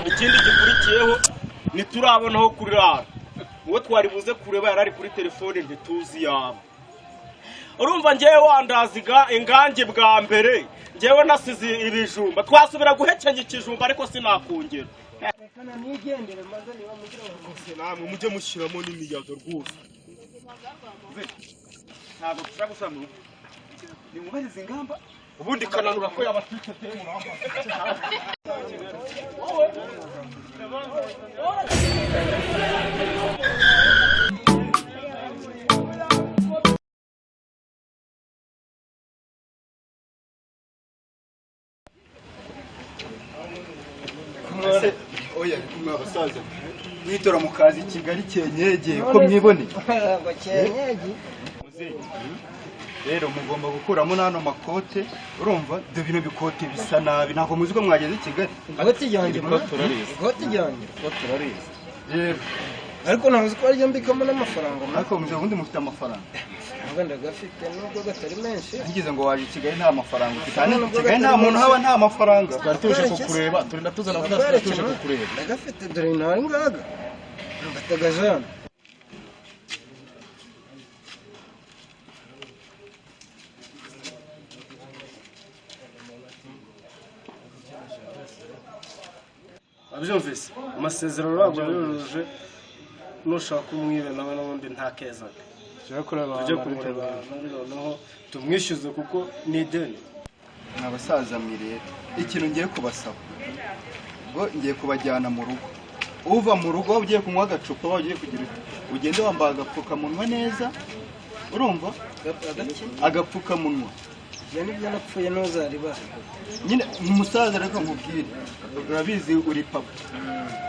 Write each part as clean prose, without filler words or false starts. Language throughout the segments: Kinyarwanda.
ikindi gikurikiyeho ntiturabonaho kurara uwo twari buze kureba yarari kuri telefone ntituzi yaba urumva ngewe wandaziga ingange bwa mbere ngewe nasize ibijumba twasubira guhekenya ikijumba ariko sinakongera kana nigendere maze niba mugira ngo namwe mujye mushyiramo n'imiyaga rwose ntabwo tushaka gusura mu rugo ni mubarize ingamba ubundi kananura ko yabatwite te muramba oya kumwe abasaza mwitora mu kazi Kigali cyenyege ko mwiboneye ngo cyenyege rero mugomba gukuramo nano makote urumva de bino bikote bisa nabi nako muzi ko mwageze i Kigali agati yanjye ko turarize rero ariko navuze ko ari mbikamo n'amafaranga ariko muzi ubundi mufite amafaranga ngo ndagafite nubwo gatari menshi ngize ngo waje i Kigali nta mafaranga ufite hano Kigali nta muntu haba nta mafaranga twari tuje kukureba turinda tuzana abana tuje kukureba ndagafite dore nawe ngaga batagajana abyumvise amasezerano ntabwo yuruje nushaka umwibe nawe n'ubundi nta keza ujye kumureba noneho tumwishyuze kuko ni ideni abasaza mwirere ikintu ngiye kubasaba ngo ngiye kubajyana mu rugo uva mu rugo ugiye kunywa agacupa ugiye kugira ugende wambaye agapfukamunwa neza urumva agapfukamunwa yani byo napfuye ntuzariba nyine umusaza reka nkubwire urabizi uri papa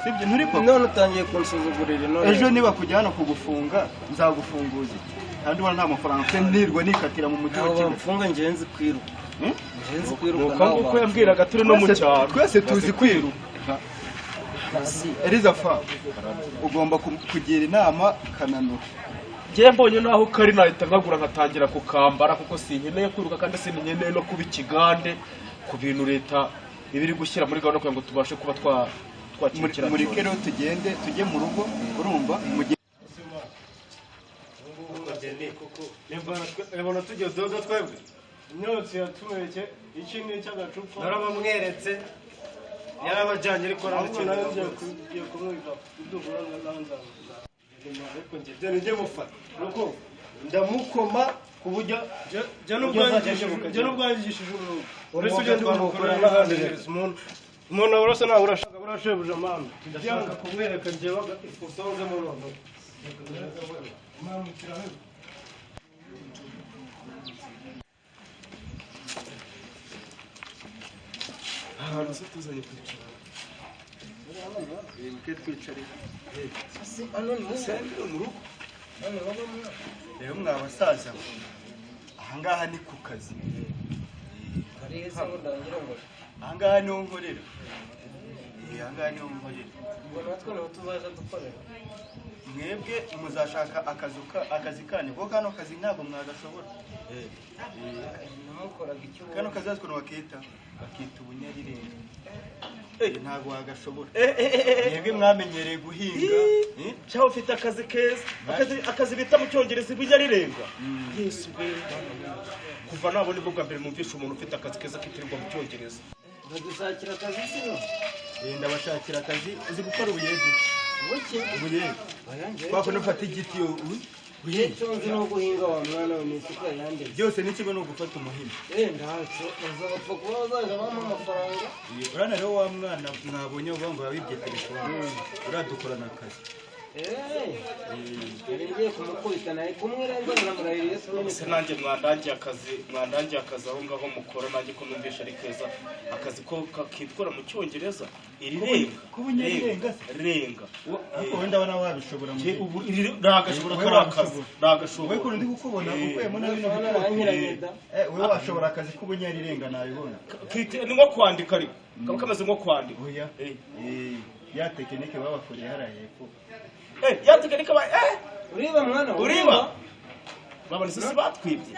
sibyo nturi papa none utangiye kunsuzugurira none ejo niba kujyana kugufunga nzagufunguza kandi ubona nta mafaranga mfite nirwa nikatira mu mujyi wa Kigali mfunga ngenzi kwiruka ngenzi kwiruka nuko yambwiraga turi no mu cyaro twese tuzi kwiruka Eliza fa ugomba kugira inama kananura ngiye mbonye naho kari nahita nkagura nkatangira kukambara kuko sinkeneye kwiruka kandi sinkeneye no kuba ikigande ku bintu leta ibiri gushyira muri gahunda kugira ngo tubashe kuba twakirikira muri kero tugende tujye mu rugo urumva Ebona tujye dodo twebwe imyotsi yatumeke iki ni cy'agacupa narabamweretse yarabajyanye ariko naragiye kumwiga idubura n'anzana ariko njye mufata nuko ndamukoma kuburyo jya n'ubwangishije umuntu uretse ugenda umukora n'ahandi umuntu urasa nawe urashaka urashebuje amana ndashaka kumwereka njyewe usonzemo noneho ahantu se tuzanye kwicara rero mwabasaza ahangaha ni ku kazi ahangaha niho nkorera ahangaha niho nkorera mwebwe muzashaka akazi kanyu kuko kano kazi ntabwo mwagashobora kano kazi ukuntu bakita ubunyarirenga ntabwo wagashobora mwebwe mwamenyereye guhinga cyangwa ufite akazi keza akazi bita mu cyongereza ibunyarirenga yesu kuva nabona ibwo bwa mbere numvisha umuntu ufite akazi keza kitirirwa mu cyongereza badushakira akazi sino ndabashakira akazi uzi gukora ubuyede ubuyede twako nufata igiti uyenzi no guhinga wa mwana we n'isuka yande byose n'ikigo no gufata umuhini ndaco bazapfa kuba bazaje bampa amafaranga urana rero wa mwana mwabonye uvuga ngo yabibye telefone uradukorana akazi ngiye kumukubita naye kumwirenza namurahiriye se nanjye mwandangiye akazi aho ngaho mukora nanjye ko numvisha ari keza akazi ko kitwara mu cyongereza kubunyarirenga renga wenda abana wabishobora mu ubu nagashobora karakazi nagashobora wewe kundi gukubona ukuyemo na bino wewe washobora akazi kubunyarirenga nabibona ni nko kwandika ariko kaba kameze nko kwandika oya ya tekinike babakoreye haraye ko ya tekinike uriba mwana uriba babona sisi batwibye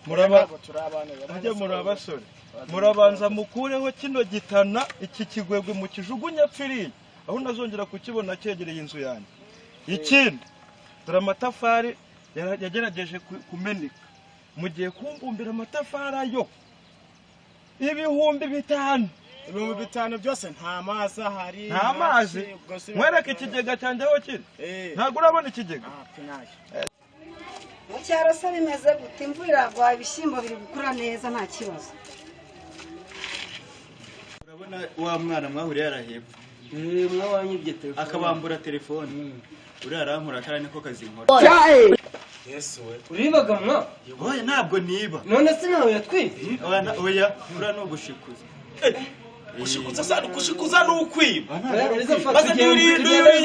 muri abasore murabanza mukureho kino gitana iki kigwegwe mu kijugunya pfiriye aho nazongera kukibona cyegereye inzu yanjye. Ikindi dore amatafari yagerageje kumeneka, mugiye kumbumbira amatafari ayo ibihumbi 5. Ibihumbi 5 byose nta mazi ahari. Nta mazi? Mwereke ikigega cyanjye aho kiri. Ntabwo urabona ikigega? Mu cyaro se bimeze gute? Imvura iragwa, ibishyimbo biri gukura neza nta kibazo. Urabona wa mwana mwahuriye yarahepfa. Mwabanyibye telefone. Akabambura telefone. Uriya arankura kandi niko kazinkora. Yesu we. Uribaga mwa? Oya ntabwo niba. None se nawe yatwize? Oya ura no gushikuza. Gushikuza sana gushikuza n'ukwiba. Maze uri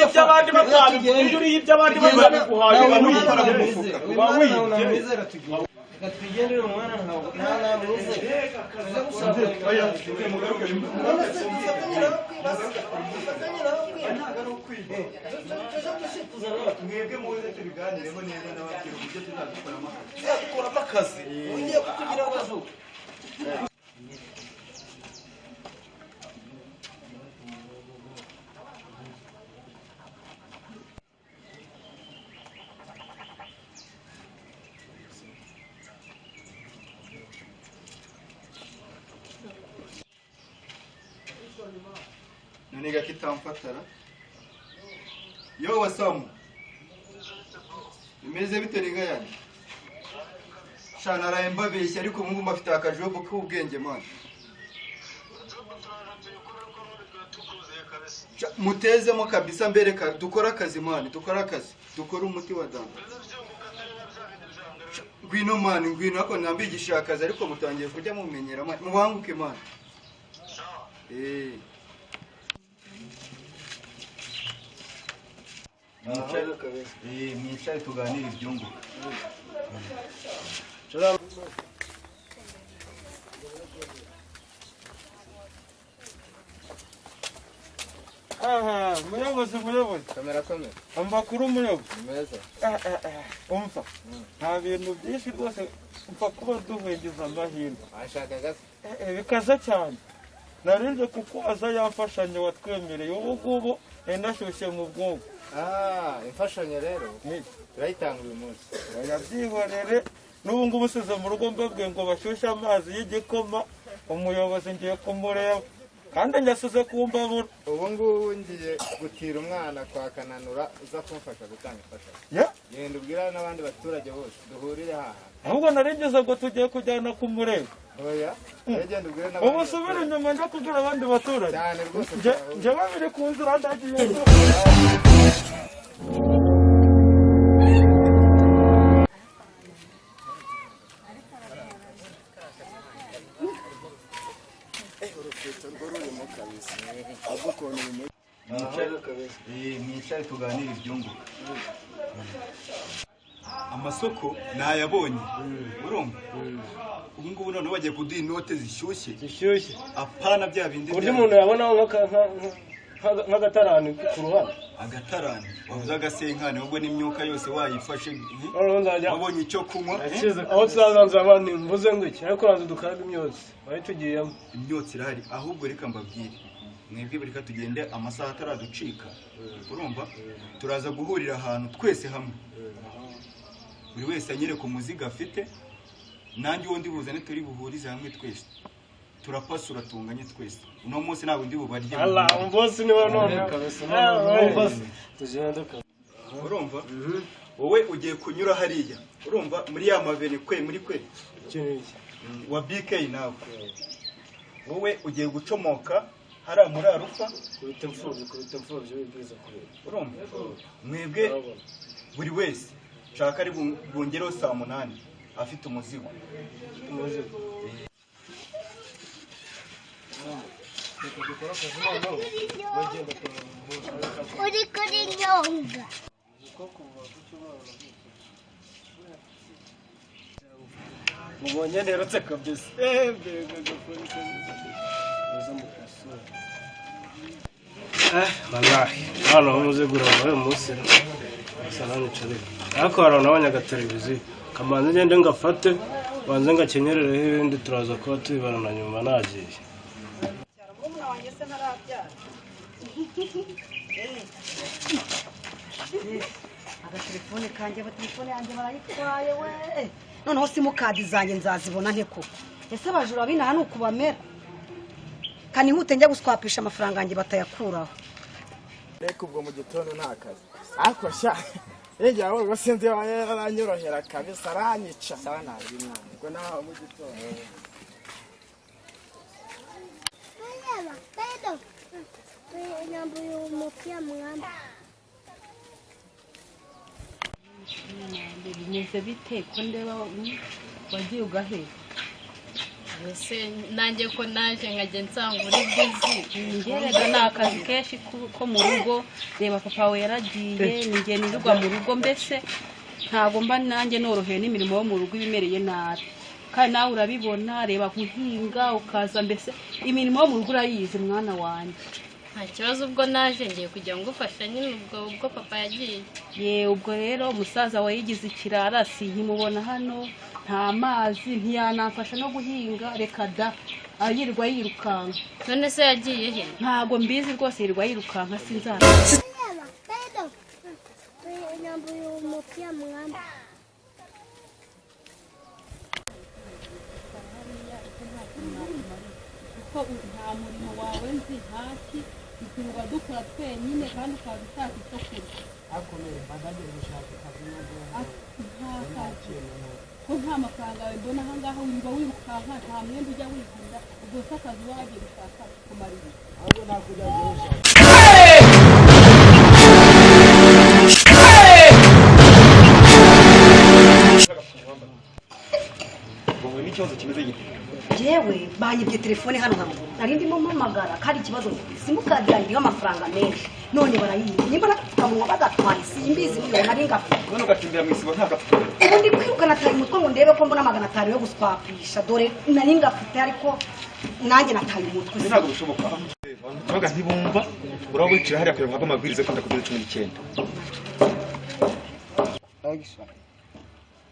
iby'abandi bakwabi. Uri iby'abandi bakuhaye banukora mu mufuka. Wawije. Gatwigendere umwana ntawe. Nta mwize. Oya mugaruke. Mwebwe muze tubiganireho neza n'abakiri uburyo tuzadukoramo akazi. Ugiye kutugira akazu. Naniga kitamfatara. Yo wasamu. Imeze bite ninga yanjye? Shana arayemba beshya ariko mungu mafite akajobo k'ubwenge man. Mutezemo kabisa mbereka dukora akazi man, dukora akazi. Dukora umuti wa danda. Ngwino man, ngwino ako nambigisha akazi ariko mutangiye kujya mumenyera man. Mubanguke man. Mwicare tuganire ibyunguka. Aha, muyobozi. Kamera. Amakuru muyobozi. Meza. Umva. Nta bintu byinshi rwose upfa kuba duhengeza amahirwe. Ashaka gase. Bikaze cyane. Narinze kukubaza yamfashanyo watwemereye ubu ngubu ndashyushye mu bwonko. Imfashanyo rero. Turayitanga uyu munsi. Yabyihorere n'ubu ngubu usize mu rugo mbabwiye ngo bashyushye amazi y'igikoma, umuyobozi ngiye kumureba kandi nyasize kumbabura. Ubu ngubu ngiye gutira umwana kwa Kananura uza kumfasha gutanga imfashanyo. Genda ubwira n'abandi baturage bose duhurire haha. Ahubwo narigeze ngo tugiye kujyana kumureba. Oya, genda ubwira n'abandi. Ubu subira inyuma njya kubwira abandi baturage. Cyane rwose. Njye babiri ku nzira ndagiye. Mwicare tuganire ibyunguka. Amasoko nayabonye. Urumva? Ubu ngubu none bagiye kuduha inote zishyushye. Apana bya bindi. Buryo umuntu yabonaho nk'agatarani ku ruhande. Agatarani. Wavuze agasenkane ubwo n'imyuka yose wayifashe. Wabonye icyo kunywa. Aho tuzazanza abandi mvuze ngo iki ariko ranze dukaraga imyotsi. Bari tugiyemo. Imyotsi irahari ahubwo reka mbabwire. Mwebwe burika tugende amasaha ataraducika. Urumva? Turaza guhurira ahantu twese hamwe. Buri wese anyere ku muziga afite. Nanjye wundi buzane turi buhurize hamwe twese. Turapasura tunganye twese. Uno munsi ntabwo ndi bubarye. Allah, umbosi niwe none kabisa. Tugenda. Urumva? Wowe ugiye kunyura hariya. Urumva muri ya maveni muri kwe. Kiniki. Wa BK nawe. Wowe ugiye gucomoka hara muri arufa Kubita mfubye wibwiza kureba. Urumva? Mwebwe buri wese shaka ari bungereho 8 afite umuzigo. Uri kuri nyonga. Mubonye nerutse kabisa. Mbega polisi. Uza mu kasura. wallahi hano muze guraba uyu munsi salani cyane ariko nabonye agateleviziyo kamanze ngende ngafate banze ngakenyerereho ibindi turaza kuba tubibana na nyuma nagiye agatelefone kanjye telefone yanjye barayitwaye we noneho simukadi zanjye nzazibona nte koko ese abajura binaha ni ukubamera kanihute njya guswapisha amafaranga yanjye batayakuraho reka ubwo mu gitondo nta kazi ariko sha yegera wowe rwose ndi aranyorohera kabisa aranyica sana ari mwana ubwo naho mu gitondo bimeze bite ko ndeba wagiye ugahera ese nanjye ko naje nkajya nsanga uri bizi ngerega ni akazi kenshi ko mu rugo reba papa we yaragiye ninjye nirirwa mu rugo mbese ntabwo mba nanjye noroheye n'imirimo yo mu rugo ibimereye nabi kandi nawe urabibona reba guhinga ukaza mbese imirimo yo mu rugo urayizi mwana wanjye nta kibazo ubwo naje ngiye kujya ngufasha nyine ubwo papa yagiye ubwo rero umusaza we yigize ikirara sinkimubona hano nta mazi ntiyanamfasha no guhinga reka da yirirwa yirukanka none se yagiye he ntabwo mbizi rwose yirirwa yirukanka sinzara ko nta murimo wawe nzi hasi tuba dukora twenyine kandi ukaba ushaka icyo kurya akomeye badagera gushaka akazi n'ubwo ko nta mafaranga yawe mbona aha ngaha wumva wirukanka nta mwenda ujya wigurira ubwo se akazi uba wagiye gushaka kumarira ahubwo nakujya gushaka n'ikibazo kimeze gito yewe banyibye telefone hano hamwe nari ndimo mpamagara kandi ikibazo simukadi yanjye iriho amafaranga menshi none barayibye nimba n'agapfukamunwa bagatwaye simbizi niyo nari ngafite none ugacimbira mu isibo nta gapfukamunwa ubu ndi kwirukana tayi umutwe ngo ndebe ko mbona 500 yo guswapisha dore nari ngafite ariko nanjye nataye umutwe ntabwo bishoboka baga ntibumva uraba wicara hariya kugira ngo amabwiriza kandi kugeza 19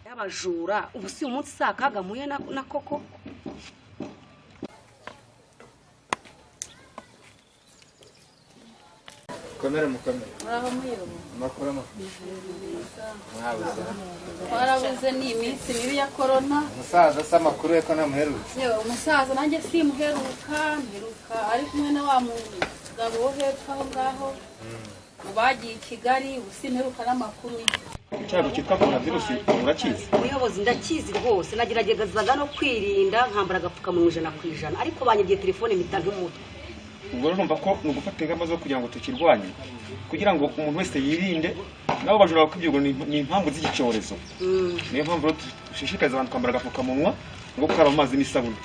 y'abajura ubu si umunsi sakaga muye na koko komera mukomera muraho muyobo makuru twarabuze ni iminsi mibi ya corona umusaza se amakuru ye ko namuherutse yewe umusaza nanjye simuheruka mperuka ari kumwe na wa mugabo wo hepfo aho ngaho bagiye i Kigali ubu simperuka n'amakuru ye icyago cyitwa coronavirus urakizi umuyobozi ndakizi rwose nageragezaga no kwirinda nkambara agapfukamunwa 100% ariko banyibye telefone mpita nk'umutwe ubwo rero numva ko nugufata ingamba zo kugira ngo tukirwanye kugira ngo umuntu wese yirinde nabo bajura bakubyigo ni impamvu z'icyorezo niyo mpamvu rero dushishikariza abantu kwambara agapfukamunwa ngo gukaraba amazi n'isabune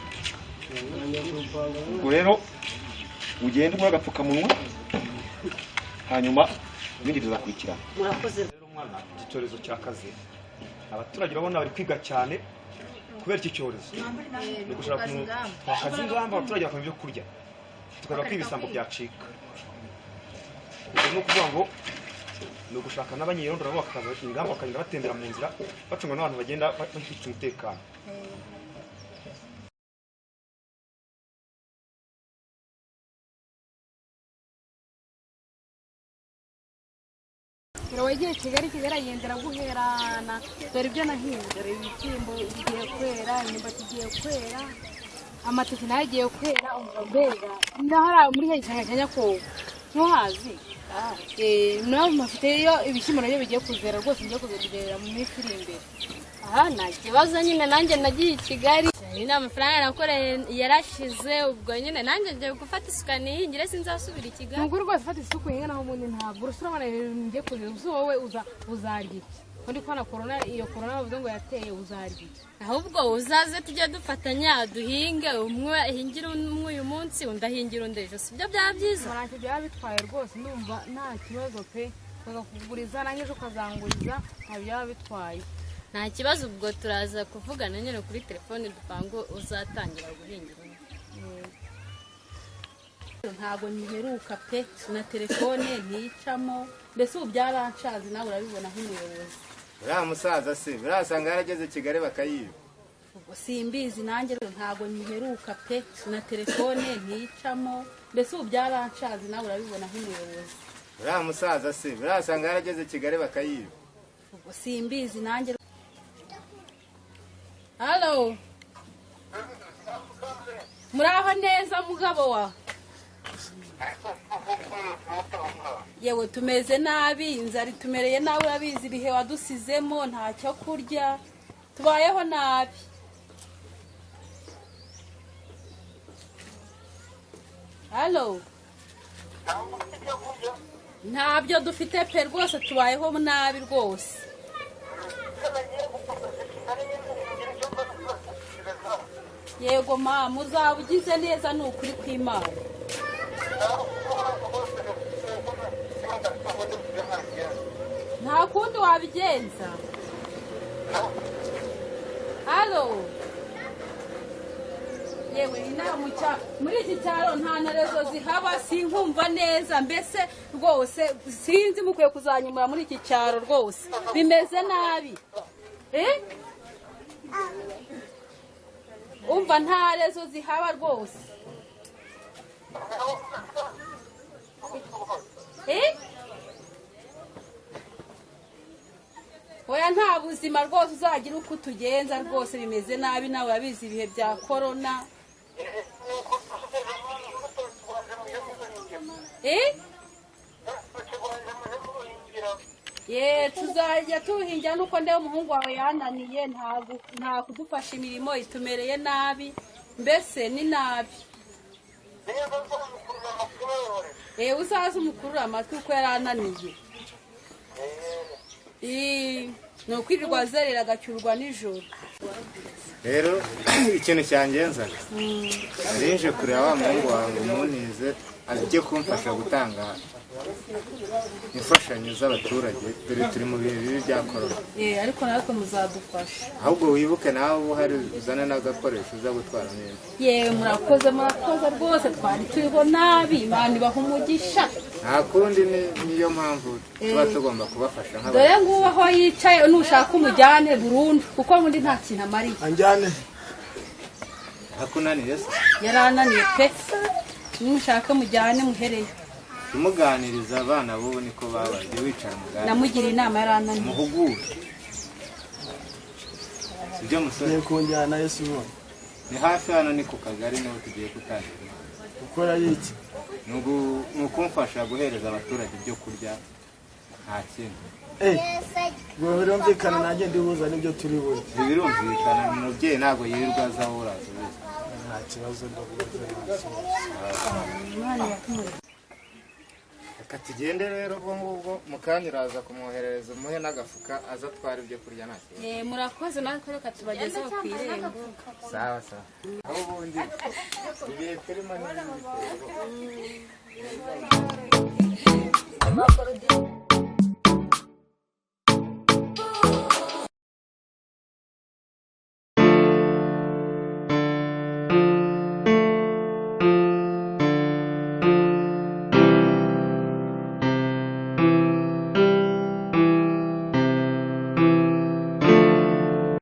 ubwo rero ugende muri agapfukamunwa hanyuma ibindi bizakurikirana murakoze rero mwana icyorezo cyakaze abaturage urabona bari kwiga cyane kubera iki cyorezo ni gushaka twakaza ingamba abaturage bakora ibyo kurya tukareba ko ibisambo byacika ni ukuvuga ngo ni ugushaka n'abanyerondo nabo bakaza ingamba bakagenda batembera mu nzira bacunga n'abantu bagenda bafite umutekano wagiye Kigali agendera guherana dore ibyo nahinze dore ibishyimbo bigiye kwera imyumbati igiye kwera amateke nayo agiye kwera mbega ndahara muri cya Nyakobo ntuhazi nawe mafite iyo ibishyimbo nabyo bigiye kuzera rwose ngiye kuzerera mu minsi iri imbere aha nta kibazo nyine nanjye nagiye i Kigali ni amafaranga nakoreye yarashize ubwo nyine nanjye ngiye gufata isuka nihingire sinzasubira i Kigali nubwo rwose fata isuku hinga naho umuntu ntabwo urabona ngiye kuzera uzi wowe uzarya undi ko na corona iyo corona bavuze ngo yateye uzarya ahubwo uzaze tujye dufatanya duhinge umwe ahingira umwe uyu munsi undi ahingira undi ejo sibyo byaba byiza ntacyo byaba bitwaye rwose ndumva nta kibazo pe ukaguriza nanjye ukazanguriza nta byaba bitwaye nta kibazo ubwo turaza kuvugana nyine kuri telefone dupango uzatangira guhingira ntago nyiheruka pe na telefone nticamo mbese ubu byaranshaze nawe urabibona nk'umuyobozi. uriya musaza se urasanga yarageze Kigali bakayiba. Ubwo simbizi nanjye ntago nyiheruka pe na telefone nticamo mbese ubu byaranshaze nawe urabibona nk'umuyobozi. uriya musaza se urasanga yarageze Kigali bakayiba. Ubwo simbizi nanjye. Halo. Muraho neza mugabo wa? Yewe tumeze nabi, inzara tumereye nawe urabizi ibihe wadusizemo ntacyo kurya. Tubayeho nabi. Halo. Ntabyo dufite pe rwose tubayeho nabi rwose. Yego mama uzaba ugize neza ni ukuri kw'Imana. Nta kundi wabigenza. Halo. Yewe inamuca muri iki cyaro nta narezo zihaba sinkumva neza mbese rwose sinzi mukwiye kuzanyumura muri iki cyaro rwose bimeze nabi. Umva nta rezo zihaba rwose. Oya nta buzima rwose uzagira uko tugenza rwose bimeze nabi nawe urabizi ibihe bya corona. Tuzajya tuhingira nuko ndeba umuhungu wawe yananiye nta kudufasha imirimo itumereye nabi mbese ni nabi. Uzaze umukurura amatwi uko yarananiye. Ni ukwirirwa azerera agacyurwa nijoro. Rero ikintu cyangenzaga narinje kureba wa muhungu wawe umunize ajye kumfasha gutanga imfashanyo z'abaturage dore turi mu bihe bibi bya corona. Ariko natwe muzadufasha. Ahubwo wibuke nawe ubu hari uzana n'agakoresho uza gutwara neza. Yewe murakoze rwose twari turiho nabi Imana ibaha umugisha. Nta kundi niyo mpamvu tuba tugomba kubafasha nk'abantu. Dore ngubu aho yicaye nushaka umujyane burundu kuko muri nta kintu amariye. Anjyane. Hakunaniye se? Yarananiye pe. Nushaka mujyane muhereye. Tumuganiriza abana bo niko babaye wicara mugani. Namugira inama yarananiye. Muhugure. Sibyo musore. Ni kunjyana Yesu ubona. Ni hafi hano ni ku kagari naho tugiye gutangira. Ukora yiki? Nukumfasha guhereza abaturage ibyo kurya nta kintu. Ngo birumvikana nanjye ndibuza nibyo turi buri. Birumvikana umubyeyi ntabwo yirirwa azahora azubiza. Nta kibazo ndabuze. Reka tugende rero ubwo ngubwo mukanya uraza kumwoherereza umuhe n'agafuka aza atwara ibyo kurya nta kibazo. Murakoze natwe reka tubagezeho ku irembo. Sawa. Aho ubundi ibihe turimo n'ibitero.